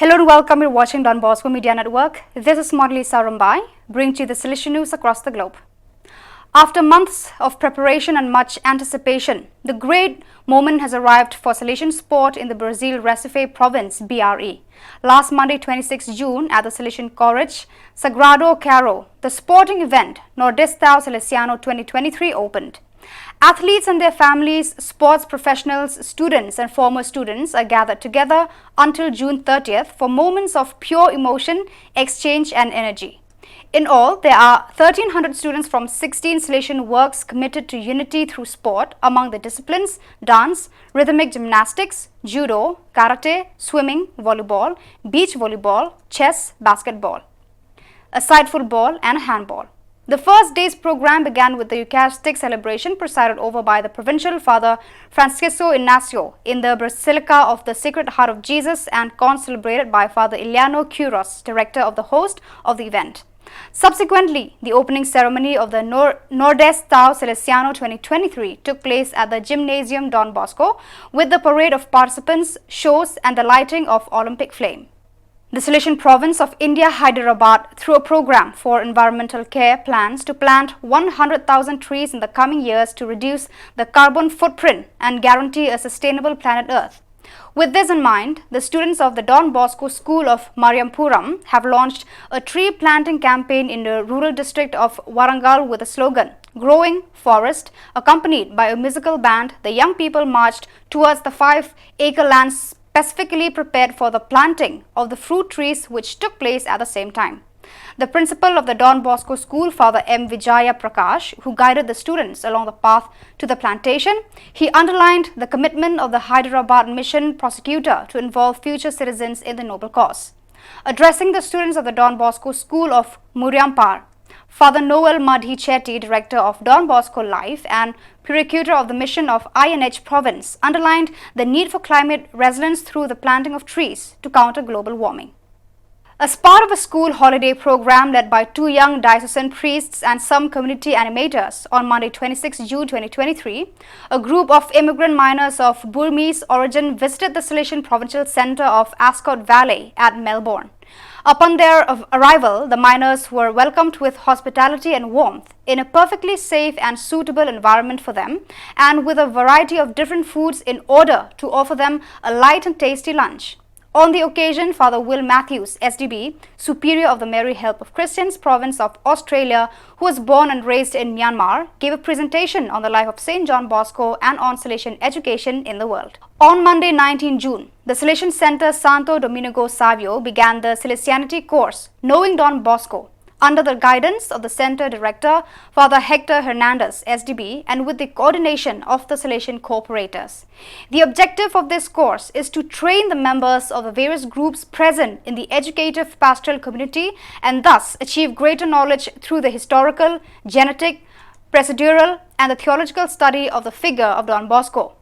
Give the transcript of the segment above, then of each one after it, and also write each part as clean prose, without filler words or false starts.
Hello and welcome. You're watching Don Bosco Media Network. This is Modely Sarambai, bringing to you the Salesian news across the globe. After months of preparation and much anticipation, the great moment has arrived for Salesian sport in the Brazil Recife province, BRE. Last Monday, 26 June, at the Salesian College, Sagrado Caro, the sporting event Nordestão Salesiano 2023 opened. Athletes and their families, sports professionals, students and former students are gathered together until June 30th for moments of pure emotion, exchange and energy. In all, there are 1,300 students from 16 Salesian works committed to unity through sport among the disciplines dance, rhythmic gymnastics, judo, karate, swimming, volleyball, beach volleyball, chess, basketball, aside football and handball. The first day's program began with the Eucharistic celebration presided over by the Provincial Father Francisco Ignacio in the Basilica of the Sacred Heart of Jesus and concelebrated by Father Iliano Quiros, director of the host of the event. Subsequently, the opening ceremony of the Nordestão Salesiano 2023 took place at the Gymnasium Don Bosco with the parade of participants, shows and the lighting of Olympic flame. The Salesian province of India, Hyderabad, through a program for environmental care, plans to plant 100,000 trees in the coming years to reduce the carbon footprint and guarantee a sustainable planet Earth. With this in mind, the students of the Don Bosco School of Mariampuram have launched a tree planting campaign in the rural district of Warangal with the slogan, "Growing Forest." Accompanied by a musical band, the young people marched towards the 5-acre land specifically prepared for the planting of the fruit trees, which took place at the same time. The principal of the Don Bosco School, Father M. Vijaya Prakash, who guided the students along the path to the plantation, he underlined the commitment of the Hyderabad Mission prosecutor to involve future citizens in the noble cause. Addressing the students of the Don Bosco School of Muriampar, Father Noel Madhi Chetty, director of Don Bosco Life and Puricutor of the mission of INH province, underlined the need for climate resilience through the planting of trees to counter global warming. As part of a school holiday program led by 2 young diocesan priests and some community animators, on Monday 26 June 2023, a group of immigrant miners of Burmese origin visited the Salesian Provincial Centre of Ascot Valley at Melbourne. Upon their arrival, the miners were welcomed with hospitality and warmth in a perfectly safe and suitable environment for them, and with a variety of different foods in order to offer them a light and tasty lunch. On the occasion, Father Will Matthews, SDB, Superior of the Mary Help of Christians, Province of Australia, who was born and raised in Myanmar, gave a presentation on the life of St. John Bosco and on Salesian education in the world. On Monday, 19 June, the Salesian Center Santo Domingo Savio began the Salesianity course, Knowing Don Bosco, under the guidance of the Center Director, Father Hector Hernandez, SDB, and with the coordination of the Salesian cooperators. The objective of this course is to train the members of the various groups present in the educative pastoral community and thus achieve greater knowledge through the historical, genetic, procedural, and the theological study of the figure of Don Bosco.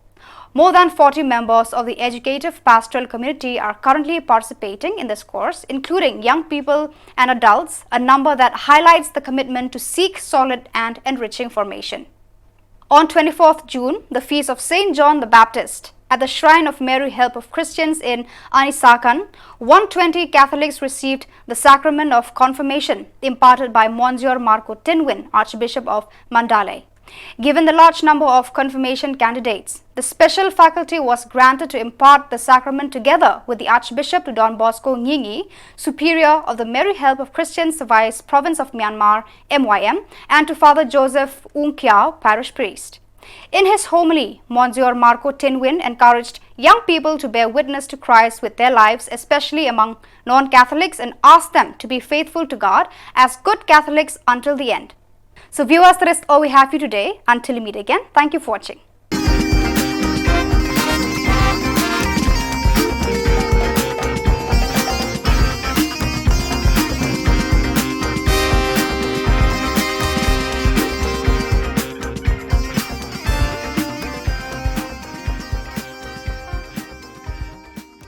More than 40 members of the educative pastoral community are currently participating in this course, including young people and adults, a number that highlights the commitment to seek solid and enriching formation. On 24th June, the feast of St. John the Baptist, at the Shrine of Mary Help of Christians in Anisakan, 120 Catholics received the sacrament of confirmation imparted by Monsieur Marco Tinwin, Archbishop of Mandalay. Given the large number of confirmation candidates, the special faculty was granted to impart the sacrament together with the Archbishop to Don Bosco Ngingi, Superior of the Mary Help of Christians, Vice Province of Myanmar, MYM, and to Father Joseph Unkiao, Parish Priest. In his homily, Monsieur Marco Tinwin encouraged young people to bear witness to Christ with their lives, especially among non-Catholics, and asked them to be faithful to God as good Catholics until the end. So viewers, that is all we have for you today. Until we meet again, thank you for watching.